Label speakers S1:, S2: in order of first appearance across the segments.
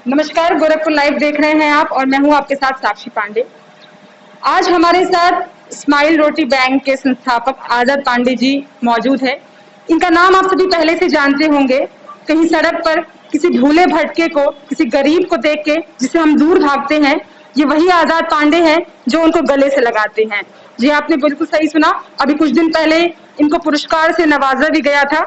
S1: नमस्कार, गोरखपुर लाइव देख रहे हैं आप और मैं हूं आपके साथ साक्षी पांडे। आज हमारे साथ स्माइल रोटी बैंक के संस्थापक आजाद पांडे जी मौजूद है। इनका नाम आप सभी पहले से जानते होंगे। कहीं सड़क पर किसी भूले भटके को, किसी गरीब को देख के जिसे हम दूर भागते हैं, ये वही आजाद पांडे हैं जो उनको गले से लगाते हैं। जी, आपने बिल्कुल सही सुना। अभी कुछ दिन पहले इनको पुरस्कार से नवाजा भी गया था।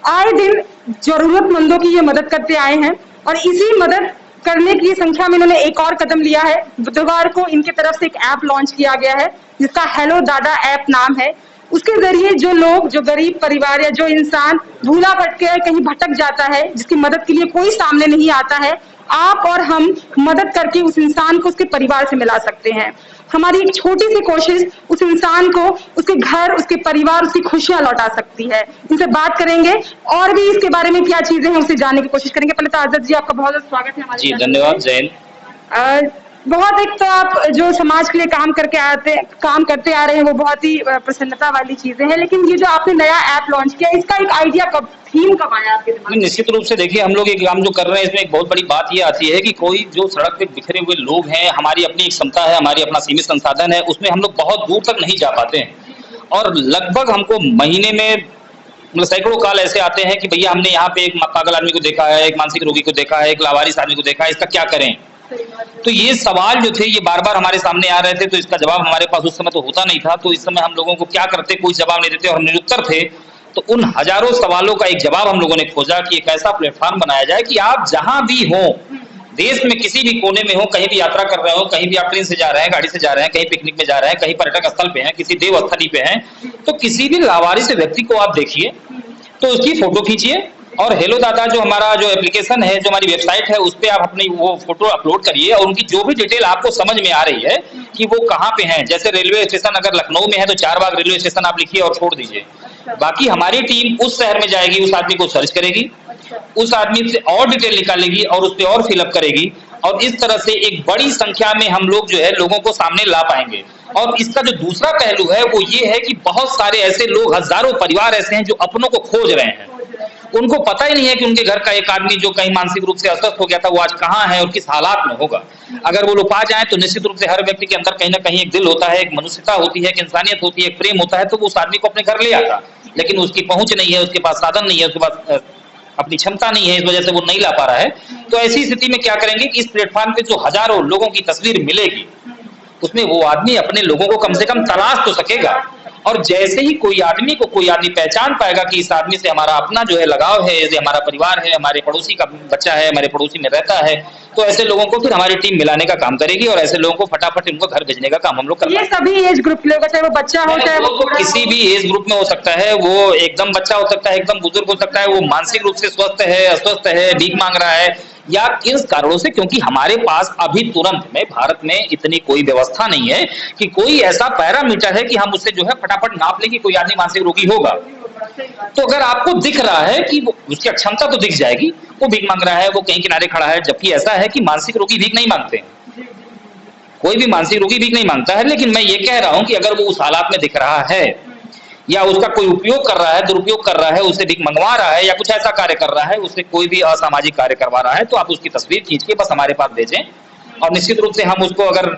S1: आए दिन जरूरतमंदों की ये मदद करते आए हैं और इसी मदद करने की संख्या में इन्होंने एक और कदम लिया है। बुधवार को इनके तरफ से एक ऐप लॉन्च किया गया है जिसका हेलो दादा ऐप नाम है। उसके जरिए जो लोग, जो गरीब परिवार या जो इंसान भूला भटके कहीं भटक जाता है, जिसकी मदद के लिए कोई सामने नहीं आता है, आप और हम मदद करके उस इंसान को उसके परिवार से मिला सकते हैं। हमारी एक छोटी सी कोशिश उस इंसान को उसके घर, उसके परिवार, उसकी खुशियां लौटा सकती है। इनसे बात करेंगे और भी इसके बारे में क्या चीजें हैं उसे जानने की कोशिश करेंगे। पहले तो आजाद जी, आपका बहुत बहुत स्वागत है हमारे
S2: जी, धन्यवाद। जैन
S1: बहुत एक तो आप जो समाज के लिए काम करते आ रहे हैं वो बहुत ही प्रसन्नता वाली चीजें हैं, लेकिन ये जो आपने नया ऐप लॉन्च किया, इसका एक आइडिया कब, थीम कब आया आपके दिमाग में?
S2: निश्चित रूप से देखिए, हम लोग ये काम जो कर रहे हैं इसमें एक बहुत बड़ी बात ये आती है कि कोई जो सड़क पे बिखरे हुए लोग हैं, हमारी अपनी एक क्षमता है, हमारी अपना सीमित संसाधन है, उसमें हम लोग बहुत दूर तक नहीं जा पाते हैं और लगभग हमको महीने में मतलब सैकड़ों कॉल ऐसे आते हैं कि भैया हमने यहाँ पे एक पागल आदमी को देखा है, एक मानसिक रोगी को देखा है, एक लावारिस आदमी को देखा है, इसका क्या करें। तो ये सवाल जो थे ये बार बार हमारे सामने आ रहे थे, तो इसका जवाब हमारे पास उस समय तो होता नहीं था। तो इस समय हम लोगों को क्या करते, कोई जवाब नहीं देते और हम निरुत्तर थे। तो उन हजारों सवालों का एक जवाब हम लोगों ने खोजा कि एक ऐसा प्लेटफॉर्म बनाया जाए कि आप जहां भी हो, देश में किसी भी कोने में हो, कहीं भी यात्रा कर रहे हो, कहीं भी आप ट्रेन से जा रहे हैं, गाड़ी से जा रहे हैं, कहीं पिकनिक में जा रहे हैं, कहीं पर्यटक स्थल पे हैं, किसी देव स्थली पे हैं, तो किसी भी लावारिस व्यक्ति को आप देखिए, तो उसकी फोटो खींचिए और हेलो दादा जो हमारा जो एप्लीकेशन है, जो हमारी वेबसाइट है, उस पे आप अपनी वो फोटो अपलोड करिए और उनकी जो भी डिटेल आपको समझ में आ रही है कि वो कहाँ पे हैं। जैसे रेलवे स्टेशन अगर लखनऊ में है तो चारबाग रेलवे स्टेशन आप लिखिए और छोड़ दीजिए। बाकी हमारी टीम उस शहर में जाएगी, उस आदमी को सर्च करेगी, उस आदमी से और डिटेल निकालेगी और उस पर और फिलअप करेगी और इस तरह से एक बड़ी संख्या में हम लोग जो है लोगों को सामने ला पाएंगे। और इसका जो दूसरा पहलू है वो ये है कि बहुत सारे ऐसे लोग, हजारों परिवार ऐसे हैं जो अपनों को खोज रहे हैं। उनको पता ही नहीं है कि उनके घर का एक आदमी जो कहीं मानसिक रूप से अस्वस्थ हो गया था वो आज कहाँ है और किस हालात में होगा। अगर वो लोग पा जाए तो निश्चित रूप से हर व्यक्ति के अंदर कहीं ना कहीं एक दिल होता है, एक मनुष्यता होती है, एक इंसानियत होती है, एक प्रेम होता है, तो वो उस आदमी को अपने घर ले आता। लेकिन उसकी पहुंच नहीं है, उसके पास साधन नहीं है, उसके पास अपनी क्षमता नहीं है, इस वजह से वो नहीं ला पा रहा है। तो ऐसी स्थिति में क्या करेंगे कि इस प्लेटफॉर्म पे जो हजारों लोगों की तस्वीर मिलेगी उसमें वो आदमी अपने लोगों को कम से कम तलाश तो सकेगा और जैसे ही कोई आदमी पहचान पाएगा कि इस आदमी से हमारा अपना जो है लगाव है, ये हमारा परिवार है, हमारे पड़ोसी का बच्चा है, हमारे पड़ोसी में रहता है, तो ऐसे लोगों को फिर हमारी टीम मिलाने का काम करेगी और ऐसे लोगों को फटाफट इनको घर भेजने का काम हम लोग करेंगे।
S1: ये सभी एज ग्रुप के लोग, चाहे वो बच्चा हो चाहे वो
S2: किसी भी एज ग्रुप में हो सकता है, वो एकदम बच्चा हो सकता है, एकदम बुजुर्ग हो सकता है, वो मानसिक रूप से स्वस्थ है, अस्वस्थ है, भीख मांग रहा है या किन कारणों से, क्योंकि हमारे पास अभी तुरंत में भारत में इतनी कोई व्यवस्था नहीं है कि कोई ऐसा पैरामीटर है कि हम उससे जो है फटाफट नाप ले कि कोई आदमी मानसिक रोगी होगा। तो अगर आपको दिख रहा है कि उसकी क्षमता तो दिख जाएगी, वो भीख मांग रहा है, वो कहीं किनारे खड़ा है, जबकि ऐसा है कि मानसिक रोगी भीख नहीं मांगते, कोई भी मानसिक रोगी भीख नहीं मांगता है। लेकिन मैं ये कह रहा हूं कि अगर वो उस हालात में दिख रहा है या उसका कोई उपयोग कर रहा है, दुरुपयोग कर रहा है, उससे भीख मंगवा रहा है या कुछ ऐसा कार्य कर रहा है, उससे कोई भी असामाजिक कार्य करवा रहा है, तो आप उसकी तस्वीर खींच के बस हमारे पास भेजें और निश्चित रूप से हम उसको अगर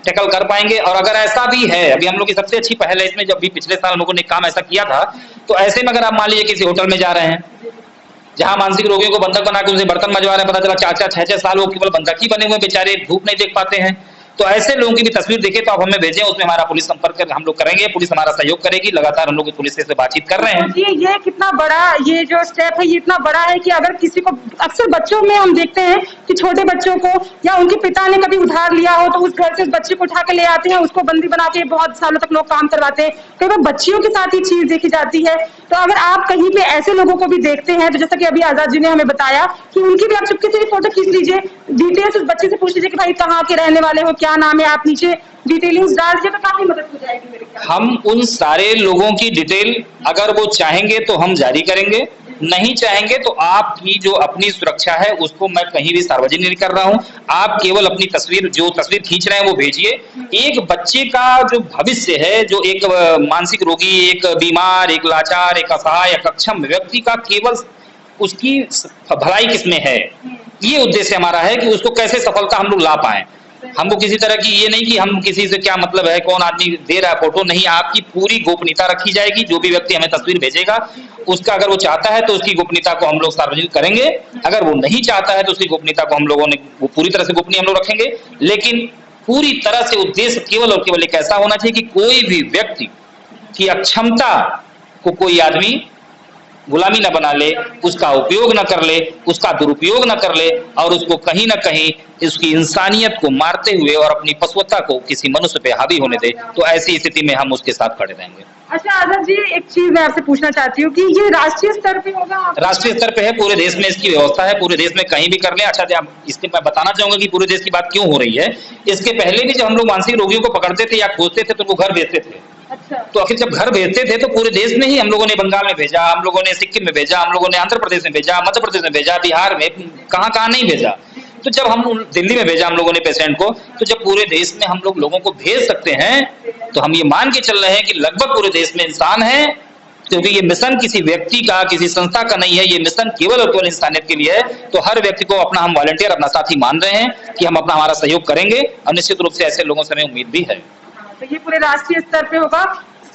S2: टैकल कर पाएंगे। और अगर ऐसा भी है, अभी हम लोग की सबसे अच्छी पहल है इसमें, जब भी पिछले साल हम लोगों ने काम ऐसा किया था, तो ऐसे में अगर आप मान लीजिए किसी होटल में जा रहे हैं जहां मानसिक रोगियों को बंधक बना के उनसे बर्तन मजवा रहे हैं, पता चला 4-4, 6-6 साल वो केवल बंधक ही बने हुए बेचारे, धूप नहीं देख पाते हैं, तो ऐसे लोगों की भी तस्वीर देखे तो आप हमें भेजें, उसमें हमारा पुलिस संपर्क हम लोग करेंगे, पुलिस हमारा सहयोग करेगी। लगातार हम लोग पुलिस से बातचीत कर रहे हैं।
S1: ये कितना बड़ा ये जो स्टेप है, ये इतना बड़ा है कि अगर किसी को, अक्सर बच्चों में हम देखते हैं कि छोटे बच्चों को या उनके पिता ने कभी उधार लिया हो तो उस घर से उस बच्चे को उठा के ले आते हैं, उसको बंदी बना के बहुत सालों तक लोग काम करवाते हैं। कई बार बच्चियों के साथ ये चीज देखी जाती है। तो अगर आप कहीं पे ऐसे लोगों को भी देखते हैं, तो जैसा कि अभी आजाद जी ने हमें बताया कि उनकी भी आप चुपके से फोटो खींच लीजिए, डिटेल्स उस बच्चे से पूछ लीजिए कि भाई कहाँ के रहने वाले हो, क्या नाम है, आप नीचे डिटेलिंग्स डाल दीजिए, तो काफी मदद हो जाएगी मेरे ख्याल।
S2: हम उन सारे लोगों की डिटेल अगर वो चाहेंगे तो हम जारी करेंगे, नहीं चाहेंगे तो आपकी जो अपनी सुरक्षा है उसको मैं कहीं भी सार्वजनिक नहीं कर रहा हूं। आप केवल अपनी जो तस्वीर खींच रहे हैं वो भेजिए। एक बच्चे का जो भविष्य है, जो एक मानसिक रोगी, एक बीमार, एक लाचार, एक असहाय, एक अक्षम व्यक्ति का केवल उसकी भलाई किसमें है, ये उद्देश्य हमारा है कि उसको कैसे सफलता हम लोग ला पाए। हमको किसी तरह की ये नहीं कि हम किसी से क्या मतलब है, कौन आदमी दे रहा है फोटो, नहीं, आपकी पूरी गोपनीयता रखी जाएगी। जो भी व्यक्ति हमें तस्वीर भेजेगा उसका अगर वो चाहता है तो उसकी गोपनीयता को हम लोग सार्वजनिक करेंगे, अगर वो नहीं चाहता है तो उसकी गोपनीयता को हम लोगों ने वो पूरी तरह से गोपनीय हम लोग रखेंगे। लेकिन पूरी तरह से उद्देश्य केवल और केवल एक ऐसा होना चाहिए कि कोई भी व्यक्ति की अक्षमता को कोई आदमी गुलामी न बना ले, उसका उपयोग न कर ले, उसका दुरुपयोग न कर ले और उसको कहीं न कहीं उसकी इंसानियत को मारते हुए और अपनी पशुता को किसी मनुष्य पे हावी होने दे, तो ऐसी स्थिति में हम उसके साथ खड़े रहेंगे।
S1: अच्छा आजाद जी, एक चीज मैं आपसे पूछना चाहती हूँ कि ये राष्ट्रीय स्तर पे होगा?
S2: राष्ट्रीय स्तर पे है, पूरे देश में इसकी व्यवस्था है, पूरे देश में कहीं भी कर लें। अच्छा, इसके मैं बताना चाहूंगा कि पूरे देश की बात क्यों हो रही है। इसके पहले भी जब हम लोग मानसिक रोगियों को पकड़ते थे या खोजते थे तो उनको घर भेजते थे।
S1: अच्छा।
S2: तो आखिर जब घर भेजते थे तो पूरे देश में ही हम लोगों ने बंगाल में भेजा, हम लोगों ने सिक्किम में भेजा, हम लोगों ने आंध्र प्रदेश में भेजा, मध्य प्रदेश में भेजा, बिहार में, कहाँ कहाँ नहीं भेजा। तो जब हम दिल्ली में भेजा हम लोगों ने पेशेंट को, तो जब पूरे देश में हम लोग लोगों को भेज सकते हैं तो हम ये मान के चल रहे हैं कि लगभग पूरे देश में इंसान है, क्योंकि ये मिशन किसी व्यक्ति का, किसी संस्था का नहीं है, ये मिशन केवल और केवल इंसानियत के लिए है। तो हर व्यक्ति को अपना हम वॉलंटियर, अपना साथी मान रहे हैं कि हम अपना हमारा सहयोग करेंगे और निश्चित रूप से ऐसे लोगों से हमें उम्मीद भी है।
S1: तो ये पूरे राष्ट्रीय स्तर पे होगा।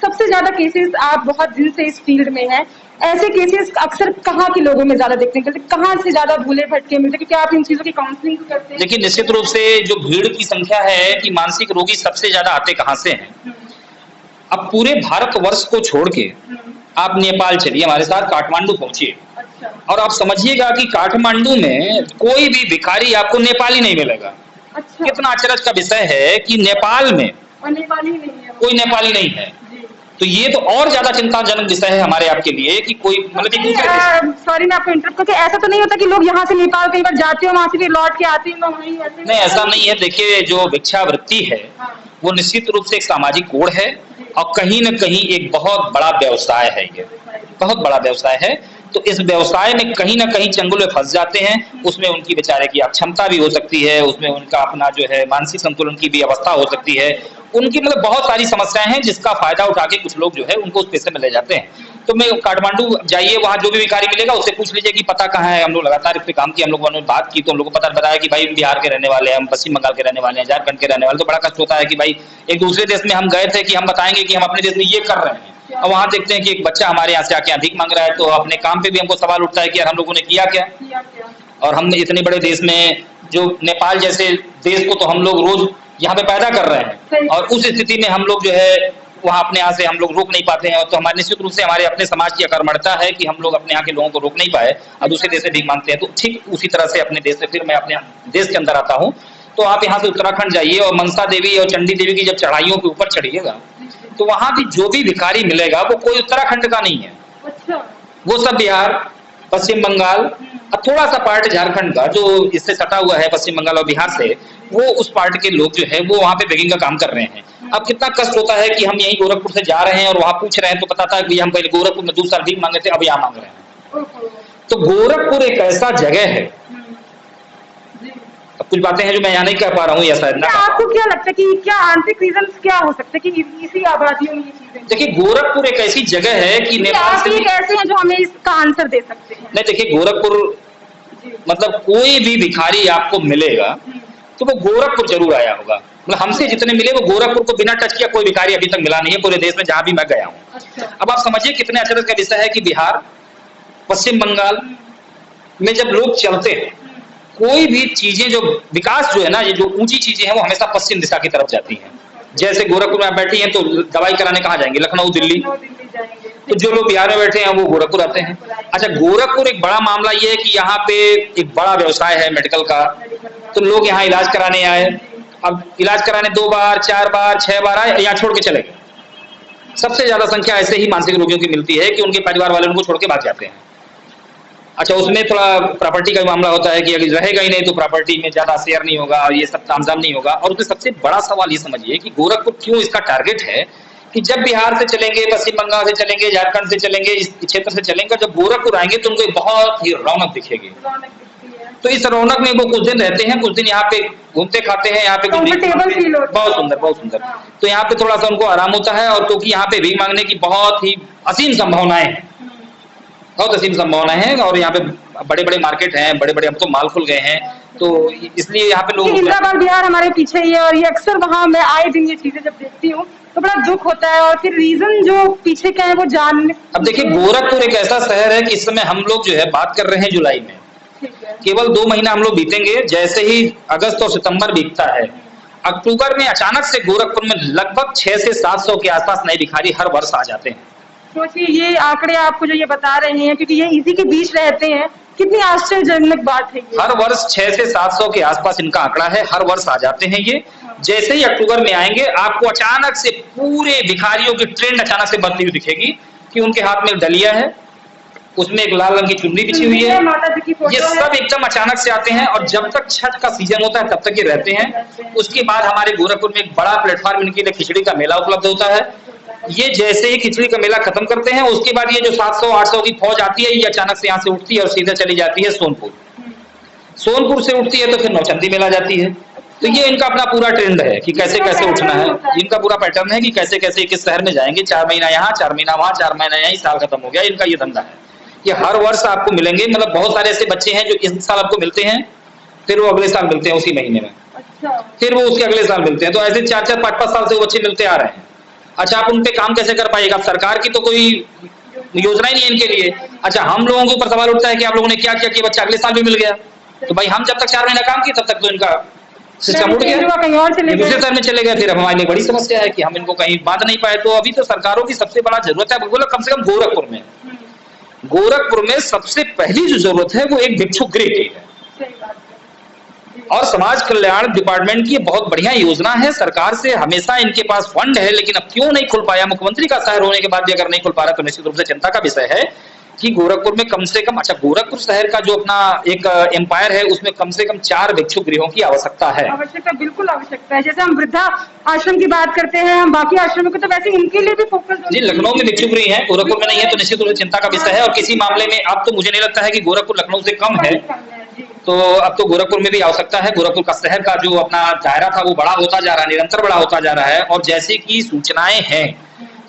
S1: सबसे ज्यादा केसेस, आप बहुत दिन से इस फील्ड में हैं, ऐसे केसेस अक्सर कहाँ के लोगों में ज्यादा देखते हैं, कहाँ से ज्यादा भूले भटके मिलते हैं? क्या आप इन चीजों की काउंसलिंग करते हैं?
S2: देखिए, निश्चित रूप से जो भीड़ की संख्या है कि मानसिक रोगी सबसे ज्यादा आते कहाँ से हैं। अब पूरे भारतवर्ष को छोड़ के आप नेपाल चलिए, हमारे साथ काठमांडू पहुंचिए।
S1: अच्छा।
S2: और आप समझिएगा कि काठमांडू में कोई भी भिखारी आपको नेपाली नहीं मिलेगा।
S1: अच्छा।
S2: कितना अचरज का विषय है कि नेपाल में
S1: नेपाली नहीं है,
S2: कोई नेपाली नहीं है। तो ये तो और ज्यादा चिंताजनक विषय है हमारे आपके लिए कि कोई मतलब एक दूसरे।
S1: सॉरी मैं आपको इंटरप्ट करके, ऐसा तो नहीं होता कि लोग यहाँ से नेपाल कई बार जाते हो, वहां से फिर लौट के आते हैं?
S2: नहीं, ऐसा नहीं है। देखिए, जो भिक्षावृत्ति है वो निश्चित रूप से एक सामाजिक कोड है और कहीं न कहीं एक बहुत बड़ा व्यवसाय है। ये बहुत बड़ा व्यवसाय है। तो इस व्यवसाय में कहीं न कहीं चंगुल में फंस जाते हैं। उसमें उनकी बेचारे की अक्षमता भी हो सकती है, उसमें उनका अपना जो है मानसिक संतुलन की भी अवस्था हो सकती है, उनकी मतलब बहुत सारी समस्याएं हैं जिसका फायदा उठा के कुछ लोग जो है उनको उस पैसे में ले जाते हैं। तो मैं काठमांडू जाइए, वहाँ जो भी भिखारी मिलेगा उससे पूछ लीजिए कि पता कहाँ है। हम लोग लगातार इस पे काम किया, हम लोगों ने बात की तो हम लोग को पता बताया कि भाई बिहार के रहने वाले हैं, हम पश्चिम बंगाल के रहने वाले हैं, झारखंड के रहने वाले। तो बड़ा कष्ट होता है कि भाई एक दूसरे देश में हम गए थे कि हम बताएंगे कि हम अपने देश में ये कर रहे हैं, और वहाँ देखते हैं कि एक बच्चा हमारे यहाँ से आके अधिक मांग रहा है। तो अपने काम पे भी हमको सवाल उठता है कि यार हम लोगों ने किया क्या। और हम इतने बड़े देश में, जो नेपाल जैसे देश को तो हम लोग रोज यहाँ पे पैदा कर रहे हैं, और उस स्थिति में हम लोग जो है वहाँ अपने यहाँ से हम लोग रोक नहीं पाते हैं। तो हमारे निश्चित रूप से हमारे अपने समाज की अकर्मणता है कि हम लोग अपने यहाँ के लोगों को रोक नहीं पाए और दूसरे देश से भीख मांगते हैं। तो ठीक उसी तरह से अपने देश से फिर मैं अपने देश के अंदर आता हूँ। तो आप यहाँ से उत्तराखंड जाइए और मनसा देवी और चंडी देवी की जब चढ़ाइयों के ऊपर चढ़िएगा तो वहां भी जो भी भिखारी मिलेगा वो कोई उत्तराखंड का नहीं है।
S1: अच्छा।
S2: वो सब बिहार, पश्चिम बंगाल और थोड़ा सा पार्ट झारखंड का जो इससे सटा हुआ है पश्चिम बंगाल और बिहार से, वो उस पार्ट के लोग जो है वो वहाँ पे बेगिंग का काम कर रहे हैं। अब कितना कष्ट होता है कि हम यहीं गोरखपुर से जा रहे हैं और वहां पूछ रहे हैं तो पता था कि हम पहले गोरखपुर में 2 साल भीख मांगे थे, अब यहाँ मांग रहे हैं। तो गोरखपुर एक ऐसा जगह है। अब कुछ बातें हैं जो मैं यहाँ नहीं कह पा रहा हूँ या शायद ना।
S1: आपको क्या लगता है कि क्या आंतरिक रीजन क्या हो सकते हैं कि इसी आबादियों में ये चीजें?
S2: देखिए, गोरखपुर एक ऐसी जगह है कि नेपाल से
S1: कैसे हैं जो हमें इसका आंसर दे सकते हैं?
S2: नहीं, देखिए, गोरखपुर मतलब कोई भी भिखारी आपको मिलेगा तो वो गोरखपुर जरूर आया होगा। मतलब हमसे जितने मिले वो गोरखपुर को बिना टच किया कोई भिखारी अभी तक मिला नहीं है पूरे देश में जहां भी मैं गया हूँ।
S1: अच्छा।
S2: अब आप समझिए कितने अचरज का विषय है कि बिहार, पश्चिम बंगाल में जब लोग चलते हैं, कोई भी चीजें जो विकास जो है ना, ये जो ऊंची चीजें हैं वो हमेशा पश्चिम दिशा की तरफ जाती हैं। जैसे गोरखपुर में आप बैठी हैं तो दवाई कराने कहाँ जाएंगे? लखनऊ, दिल्ली। तो जो लोग बिहार में बैठे हैं वो गोरखपुर आते हैं। अच्छा, गोरखपुर एक बड़ा मामला ये है कि यहाँ पे एक बड़ा व्यवसाय है मेडिकल का। तो लोग यहाँ इलाज कराने आए, अब इलाज कराने 2 बार 4 बार 6 बार आए, यहाँ छोड़ के चले गए। सबसे ज्यादा संख्या ऐसे ही मानसिक रोगियों की मिलती है कि उनके परिवार वाले उनको छोड़ के भाग जाते हैं। अच्छा, उसमें थोड़ा प्रॉपर्टी का मामला होता है कि अगर रहेगा ही नहीं तो प्रॉपर्टी में ज्यादा शेयर नहीं होगा और ये सब तामझाम नहीं होगा। और उसमें सबसे बड़ा सवाल ये समझिए कि गोरखपुर क्यों इसका टारगेट है कि जब बिहार से चलेंगे, पश्चिम बंगाल से चलेंगे, झारखंड से चलेंगे, इस क्षेत्र से चलेंगे, जब गोरखपुर आएंगे तो उनको बहुत ही रौनक दिखेगी। तो इस रौनक में वो कुछ दिन रहते हैं, कुछ दिन यहाँ पे घूमते खाते हैं, यहाँ पे बहुत सुंदर, बहुत सुंदर। तो यहाँ पे थोड़ा सा उनको आराम होता है और क्योंकि यहाँ पे भीख मांगने की बहुत ही असीम संभावनाएं हैं, बहुत असीम संभावना है और यहाँ पे बड़े-बड़े मार्केट हैं, बड़े-बड़े अब तो मॉल खुल गए हैं, तो इसलिए यहाँ पे लोग
S1: इंदिराबाद बिहार हमारे पीछे ही है और ये अक्सर वहाँ मैं आए दिन ये चीजें जब देखती हूँ तो बड़ा दुख होता है और फिर रीजन जो पीछे क्या है वो जान।
S2: अब देखिए गोरखपुर एक ऐसा शहर है कि इस समय हम लोग जो है बात कर रहे हैं जुलाई में, केवल 2 महीना हम लोग बीतेंगे, जैसे ही अगस्त और सितंबर बीतता है, अक्टूबर में अचानक से गोरखपुर में लगभग 6 से 700 के आसपास नए भिखारी हर वर्ष आ जाते हैं।
S1: सोचिए ये आंकड़े आपको जो ये बता रहे हैं क्योंकि ये इसी के बीच रहते हैं, कितनी आश्चर्यजनक बात है ये।
S2: हर वर्ष 6 से 700 के आसपास इनका आंकड़ा है, हर वर्ष आ जाते हैं ये। जैसे ही अक्टूबर में आएंगे आपको अचानक से पूरे भिखारियों की ट्रेंड अचानक से बढ़ती हुई दिखेगी कि उनके हाथ में डलिया है, उसमें एक लाल रंग की चुन्नी बिछी हुई है, ये सब एकदम अचानक से आते हैं और जब तक छठ का सीजन होता है तब तक ये रहते हैं। उसके बाद हमारे गोरखपुर में एक बड़ा प्लेटफॉर्म इनके लिए खिचड़ी का मेला उपलब्ध होता है। ये जैसे ही खिचड़ी का मेला खत्म करते हैं उसके बाद ये जो 700-800 की फौज आती है ये अचानक से यहाँ से उठती है और सीधे चली जाती है सोनपुर। सोनपुर से उठती है तो फिर नौचंदी मेला जाती है। तो ये इनका अपना पूरा ट्रेंड है कि कैसे कैसे उठना है, इनका पूरा पैटर्न है कि कैसे कैसे किस शहर में जाएंगे, 4 महीना यहाँ 4 महीना वहाँ 4 महीना यहीं, साल खत्म हो गया, इनका ये धंधा है। ये हर वर्ष आपको मिलेंगे, मतलब बहुत सारे ऐसे बच्चे हैं जो इस साल आपको मिलते हैं, फिर वो अगले साल मिलते हैं उसी महीने में, फिर वो उसके अगले साल मिलते हैं, तो ऐसे 4-4, 5-5 साल से वो बच्चे मिलते आ रहे हैं। अच्छा आप उन पे काम कैसे कर पाएगा? सरकार की तो कोई योजना ही नहीं है इनके लिए। अच्छा हम लोगों के ऊपर सवाल उठता है कि आप लोगों ने क्या किया कि बच्चा अगले साल भी मिल गया, तो भाई हम जब तक 4 महीना काम किए तब तक तो इनका सिस्टम उठ गया, दूसरे शहर में चले गए, फिर अब हमारे लिए बड़ी समस्या है कि हम इनको कहीं बांध नहीं पाए। तो अभी तो सरकारों की सबसे बड़ा जरूरत है, बोलो कम से कम गोरखपुर में सबसे पहली जो जरूरत है वो एक भिक्षुक गृह की है और समाज कल्याण डिपार्टमेंट की बहुत बढ़िया योजना है। सरकार से हमेशा इनके पास फंड है, लेकिन अब क्यों नहीं खुल पाया? मुख्यमंत्री का शहर होने के बाद भी अगर नहीं खुल पा रहा तो निश्चित रूप से चिंता का विषय है कि गोरखपुर में कम से कम, अच्छा गोरखपुर शहर का जो अपना एक एम्पायर है उसमें कम से कम 4 भिक्षुक गृहों की आवश्यकता है।
S1: आवश्यकता बिल्कुल आवश्यकता है। जैसे हम वृद्धा आश्रम की बात करते हैं, हम बाकी आश्रमों को, तो वैसे इनके लिए भी फोकस।
S2: जी लखनऊ में भिक्षुक गृह है, गोरखपुर में नहीं है, तो निश्चित रूप से चिंता का विषय है। और किसी मामले में अब तो मुझे नहीं लगता है कि गोरखपुर लखनऊ से कम है, तो अब तो गोरखपुर में भी आवश्यकता है। गोरखपुर का शहर का जो अपना दायरा था वो बड़ा होता जा रहा है, निरंतर बड़ा होता जा रहा है। और जैसे कि सूचनाएं हैं,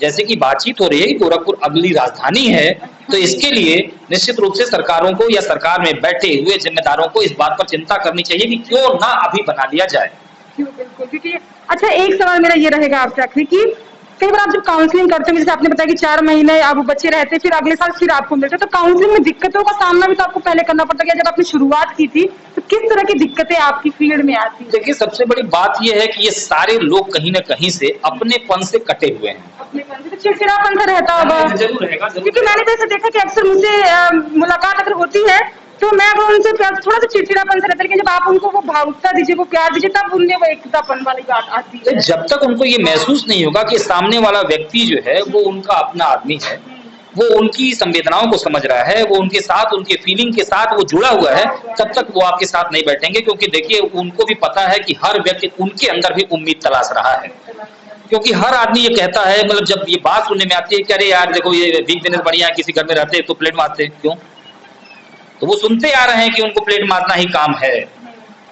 S2: जैसे कि बातचीत हो रही है कि गोरखपुर अगली राजधानी है, तो इसके लिए निश्चित रूप से सरकारों को या सरकार में बैठे हुए जिम्मेदारों को इस बात पर चिंता करनी चाहिए कि क्यों ना अभी बना लिया जाए।
S1: बिल्कुल, क्योंकि अच्छा एक सवाल मेरा ये रहेगा आपसे आखिरी कि कई बार आप जब काउंसलिंग करते हैं, जैसे आपने बताया कि 4 महीने आप बच्चे रहते फिर अगले साल फिर आपको मिलते, तो काउंसलिंग में दिक्कतों का सामना भी तो आपको पहले करना पड़ता है। जब आपने शुरुआत की थी तो किस तरह की दिक्कतें आपकी फील्ड में आती?
S2: देखिए सबसे बड़ी बात यह है कि ये सारे लोग कहीं ना कहीं से अपनेपन से कटे हुए हैं,
S1: अपनेपन से, तो चिड़चिड़ापन सा रहता होगा।
S2: जरूर रहेगा,
S1: क्योंकि मैंने तो ऐसा देखा कि अक्सर मुझसे मुलाकात अगर होती है तो मैं अगर उनसे थोड़ा सा चिड़चिड़ापन से रहता है, लेकिन जब आप उनको वो भावुकता दीजिए, वो प्यार दीजिए, तब उनमें वो एकतापन वाली बात आती है।
S2: जब तक उनको ये महसूस नहीं होगा कि सामने वाला व्यक्ति जो है वो उनका अपना आदमी है, वो उनकी संवेदनाओं को समझ रहा है, वो उनके साथ, उनके फीलिंग के साथ वो जुड़ा हुआ है, तब तक वो आपके साथ नहीं बैठेंगे। क्योंकि देखिए उनको भी पता है कि हर व्यक्ति उनके अंदर भी उम्मीद तलाश रहा है। क्योंकि हर आदमी ये कहता है, मतलब जब ये बात सुनने में आती है कि अरे यार देखो ये वीक दिनेश बढ़िया, किसी घर में रहते तो प्लेट मारते, क्यों? तो वो सुनते आ रहे हैं कि उनको प्लेट मारना ही काम है।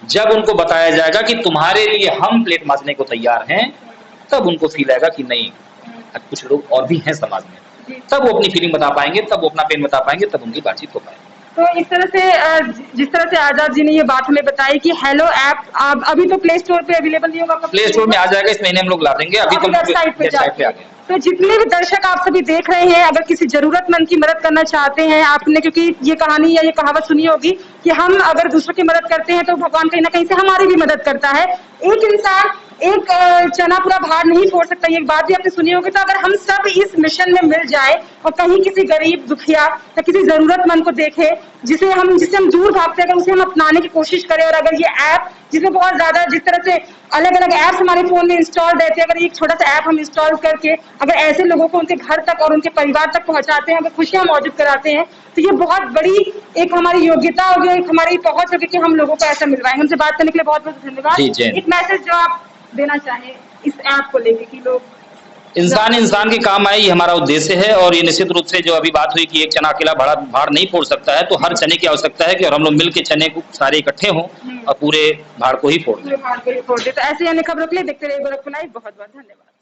S2: जब उनको बताया जाएगा कि तुम्हारे लिए हम प्लेट मारने को तैयार हैं, तब उनको फील आएगा कि नहीं कुछ लोग और भी हैं समाज में, तब वो अपनी फीलिंग बता पाएंगे, तब वो अपना पेन बता पाएंगे, तब उनकी बातचीत हो पाएगी।
S1: तो इस तरह से जिस तरह से आजाद जी ने ये बात हमें बताई कि हेलो ऐप अभी तो प्ले स्टोर पे अवेलेबल नहीं होगा,
S2: प्ले स्टोर में आ जाएगा, इस महीने हम लोग ला देंगे, अभी तो
S1: वेबसाइट पे
S2: आ गया।
S1: तो जितने भी दर्शक आप सभी देख रहे हैं, अगर किसी जरूरतमंद की मदद करना चाहते हैं, आपने क्योंकि ये कहानी या ये कहावत सुनी होगी कि हम अगर दूसरों की मदद करते हैं तो भगवान कहीं ना कहीं से हमारी भी मदद करता है। एक इंसान एक चना पूरा भार नहीं फोड़ सकता, ये एक बात भी आपने सुनी होगी। तो अगर हम सब इस मिशन में मिल जाए और कहीं किसी गरीब दुखिया या किसी जरूरतमंद को देखे जिससे हम दूर भागते हैं, अगर उसे हम अपनाने की कोशिश करें, और अगर ये ऐप जिसमें बहुत ज्यादा जिस तरह से अलग अलग ऐप्स हमारे फोन में इंस्टॉल रहते हैं, अगर एक छोटा सा ऐप हम इंस्टॉल करके अगर ऐसे लोगों को उनके घर तक और उनके परिवार तक पहुंचाते हैं, अगर खुशियां मौजूद कराते हैं, तो ये बहुत बड़ी एक हमारी योग्यता होगी, एक हमारी पहुंच होगी कि हम लोगों को ऐसा मिलवाएंगे। हमसे बात करने के लिए बहुत बहुत धन्यवाद। एक मैसेज जो आप देना चाहें इस ऐप को लेके कि लोग इंसान
S2: के काम आए, ये हमारा उद्देश्य है। और ये निश्चित रूप से जो अभी बात हुई कि एक चना अकेला भार नहीं फोड़ सकता है, तो हर चने की आवश्यकता है कि और हम लोग मिल के चने को सारे इकट्ठे हों और पूरे भाड़ को ही फोड़ दें।
S1: तो ऐसे अन्य खबरों के लिए देखते रहिए गोरखपुर लाइव। बहुत बहुत धन्यवाद।